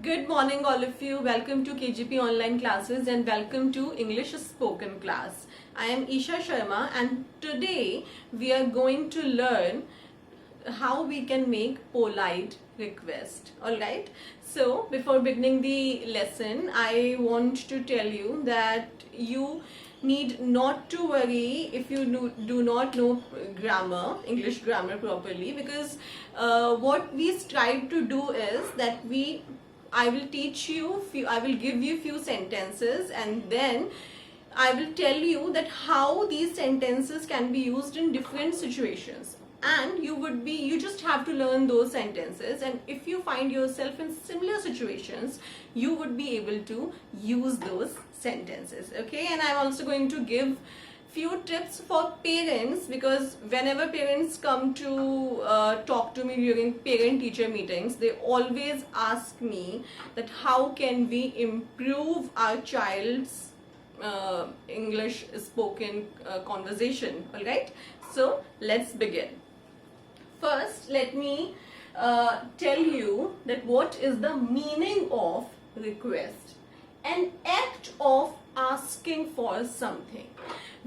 Good morning, all of you. Welcome to KGP online classes and welcome to English spoken class. I am Isha Sharma, and today we are going to learn how we can make polite request. Alright, so before beginning the lesson, I want to tell you that you need not to worry if you do not know English grammar properly, because what we strive to do is that I will teach you I will give you few sentences, and then I will tell you that how these sentences can be used in different situations, and you just have to learn those sentences, and if you find yourself in similar situations, you would be able to use those sentences. Okay, and I'm also going to give few tips for parents, because whenever parents come to talk to me during parent teacher meetings, they always ask me that how can we improve our child's English spoken conversation. Alright, so let's begin. First, let me tell you that what is the meaning of request. An act of asking for something.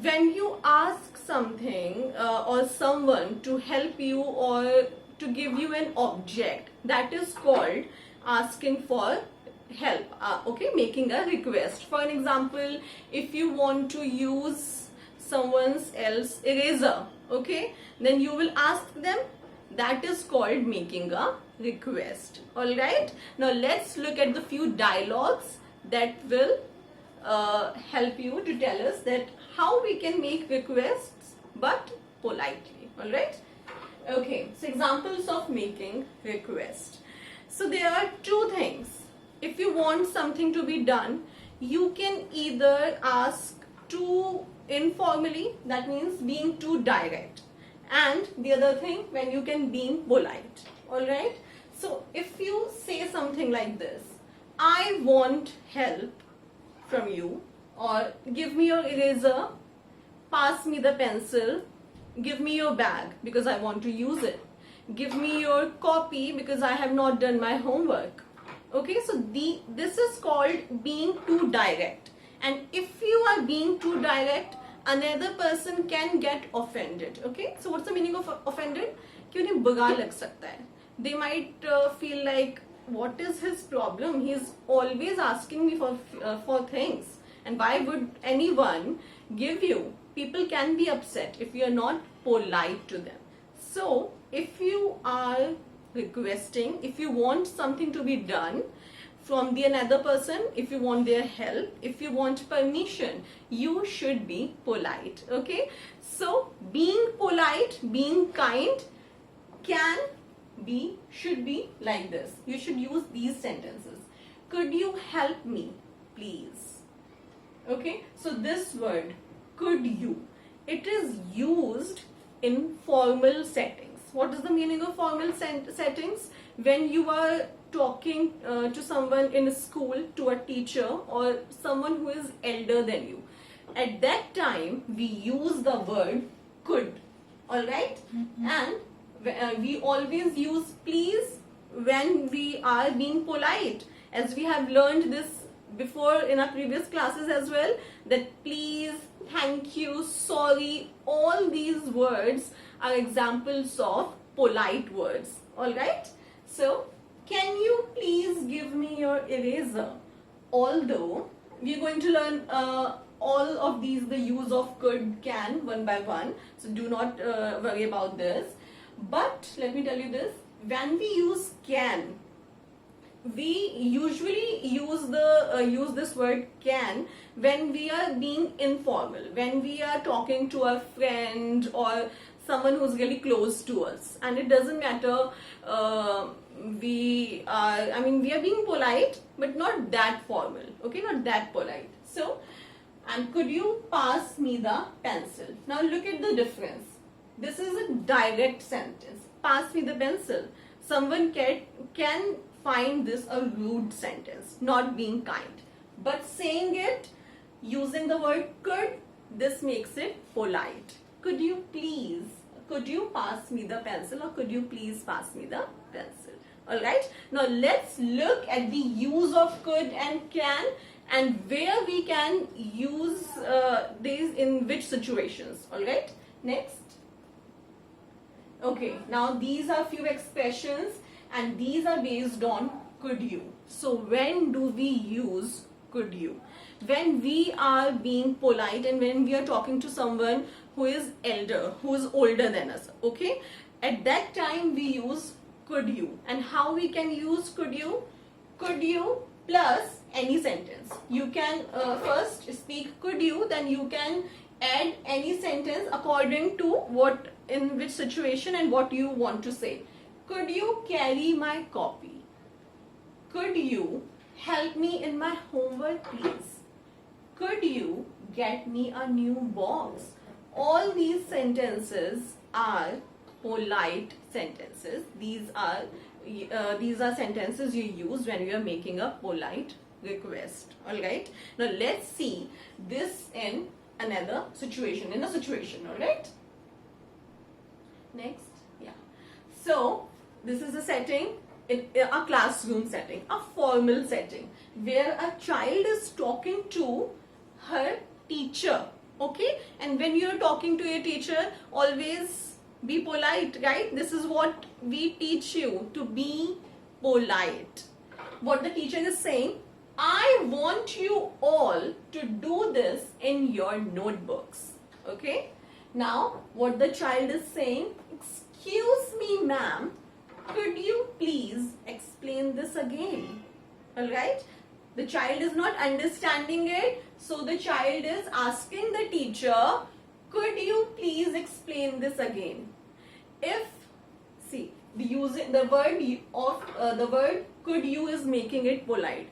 When you ask something or someone to help you or to give you an object, that is called asking for help. Okay, making a request. For an example, if you want to use someone's else eraser, okay, then you will ask them. That is called making a request. All right, now let's look at the few dialogues that will help you to tell us that how we can make requests but politely. All right, okay, so examples of making request. So there are two things. If you want something to be done, you can either ask too informally, that means being too direct, and the other thing, when you can be polite. All right, so if you say something like this, I want help from you, or give me your eraser, pass me the pencil, give me your bag because I want to use it, give me your copy because I have not done my homework. Okay, so this is called being too direct, and if you are being too direct, another person can get offended. Okay, so what's the meaning of offended? कि उन्हें बुरा लग सकता है. They might feel like, what is his problem? He's always asking me for things, and why would anyone give you? People can be upset if you are not polite to them. So if you are requesting, if you want something to be done from the another person, if you want their help, if you want permission, you should be polite. Okay, so being polite, being kind should be like this. You should use these sentences. Could you help me, please? Okay, so this word, could you, it is used in formal settings. What is the meaning of formal settings? When you are talking to someone in a school, to a teacher or someone who is elder than you, at that time we use the word could. All right, and we always use please when we are being polite, as we have learned this before in our previous classes as well, that please, thank you, sorry, all these words are examples of polite words. All right, so can you please give me your eraser? Although we are going to learn all of these, the use of could, can, one by one, so do not worry about this. But let me tell you this, when we use can, we usually use this word can when we are being informal, when we are talking to a friend or someone who's really close to us, and it doesn't matter, we are being polite but not that formal. Okay, not that polite. So, and could you pass me the pencil? Now look at the difference. This is a direct sentence. Pass me the pencil. Someone can find this a rude sentence, not being kind. But saying it using the word could, this makes it polite. Could you please, could you pass me the pencil, or could you please pass me the pencil? Alright, now let's look at the use of could and can and where we can use these in which situations. Alright, next. Okay, now these are few expressions and these are based on could you. So when do we use could you? When we are being polite and when we are talking to someone who is elder, who is older than us, okay? At that time we use could you. And how we can use could you? Could you plus any sentence. You can first speak could you, then you can add any sentence according to what, in which situation and what you want to say. Could you carry my copy? Could you help me in my homework, please? Could you get me a new box? All these sentences are polite sentences. These are sentences you use when you are making a polite request. Alright, now let's see this in another situation, alright. Next, yeah. So this is a setting, in a classroom setting, a formal setting, where a child is talking to her teacher, okay? And when you are talking to your teacher, always be polite, right? This is what we teach you, to be polite. What the teacher is saying, I want you all to do this in your notebooks, okay? Now, what the child is saying, excuse me, ma'am, could you please explain this again? Alright? The child is not understanding it, so the child is asking the teacher, could you please explain this again? If, see, the word could you is making it polite.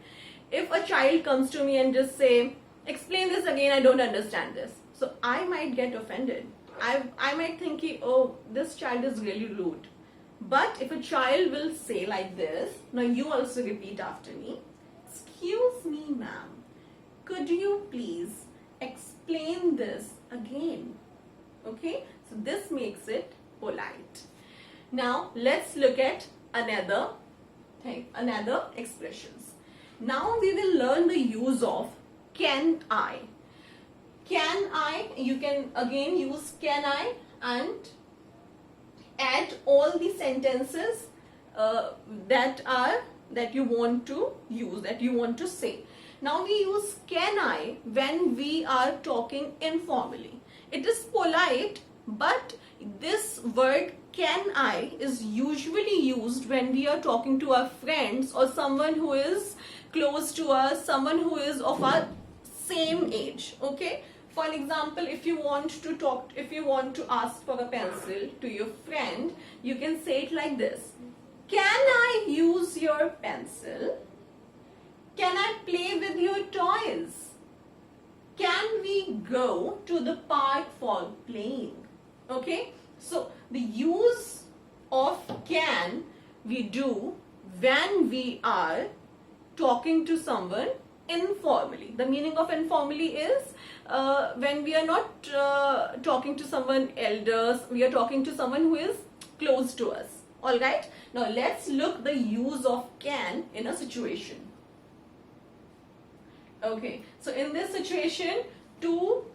If a child comes to me and just say, explain this again, I don't understand this. So I might get offended. I might think, oh, this child is really rude. But if a child will say like this, now you also repeat after me. Excuse me, ma'am, could you please explain this again? Okay, so this makes it polite. Now let's look at another thing, another expressions. Now we will learn the use of can I. Can I, you can again use can I and add all the sentences that you want to use, that you want to say. Now we use can I when we are talking informally. It is polite, but this word can I is usually used when we are talking to our friends or someone who is close to us, someone who is of our same age, okay? For example, if you want to ask for a pencil to your friend, you can say it like this. Can I use your pencil? Can I play with your toys? Can we go to the park for playing? Okay, so the use of can we do when we are talking to someone informally. The meaning of informally is when we are not talking to someone elders, we are talking to someone who is close to us. Alright, now let's look the use of can in a situation. Okay, so in this situation, two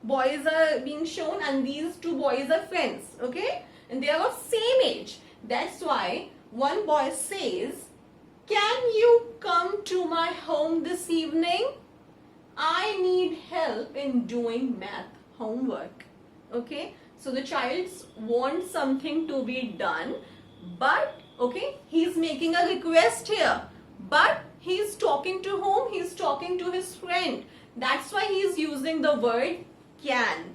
boys are being shown and these two boys are friends, okay? And they are of same age. That's why one boy says, can you come to my home this evening? I need help in doing math homework. Okay, so the child wants something to be done, but okay, he's making a request here, but he's talking to whom? He's talking to his friend. That's why he's using the word can.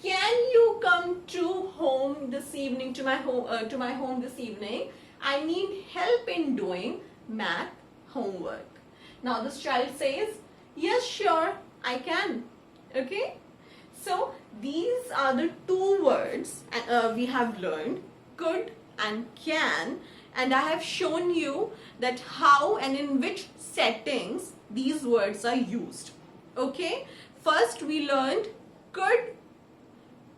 Can you come to home this evening, to my home this evening? I need help in doing math homework. Now this child says, yes, sure, I can. Okay, so these are the two words we have learned, could and can, and I have shown you that how and in which settings these words are used. Okay, first we learned could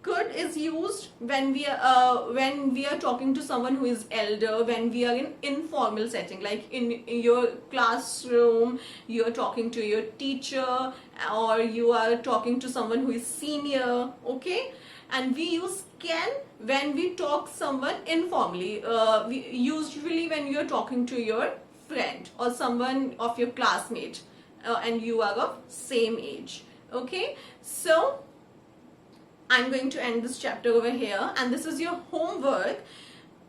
could is used when we are talking to someone who is elder, when we are in informal setting, like in your classroom, you are talking to your teacher, or you are talking to someone who is senior. Okay, and we use can when we talk someone informally, usually when you are talking to your friend or someone of your classmate, and you are of same age. Okay, so I'm going to end this chapter over here, and this is your homework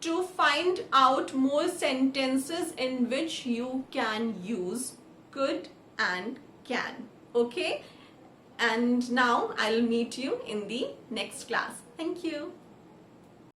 to find out more sentences in which you can use could and can. Okay, and now I'll meet you in the next class. Thank you.